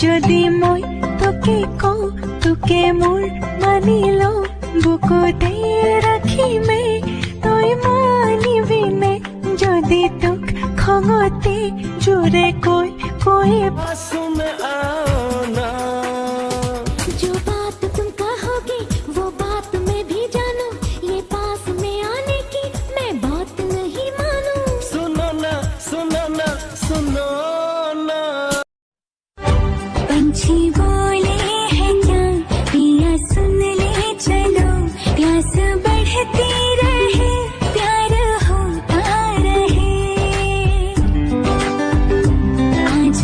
যদি মই তোকে কওঁ তোকে মোৰ মানি লওঁ বুকুতে ৰাখিমে তই মানিবিনে যদি তোক খঙতে জোৰে কৈ কৈ जो बात तुम कहोगे वो बात मैं भी जानूं ये पास में आने की मैं बात नहीं मानूं सुनो ना सुनो ना सुनो ना पंछी बोले हैं जान पिया सुन ले चलो प्यास बढ़ती रहे प्यार होता रहे आज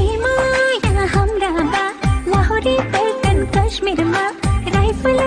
ए माया हमरा बा लाहौरी पलटन कश्मीर मा राइफल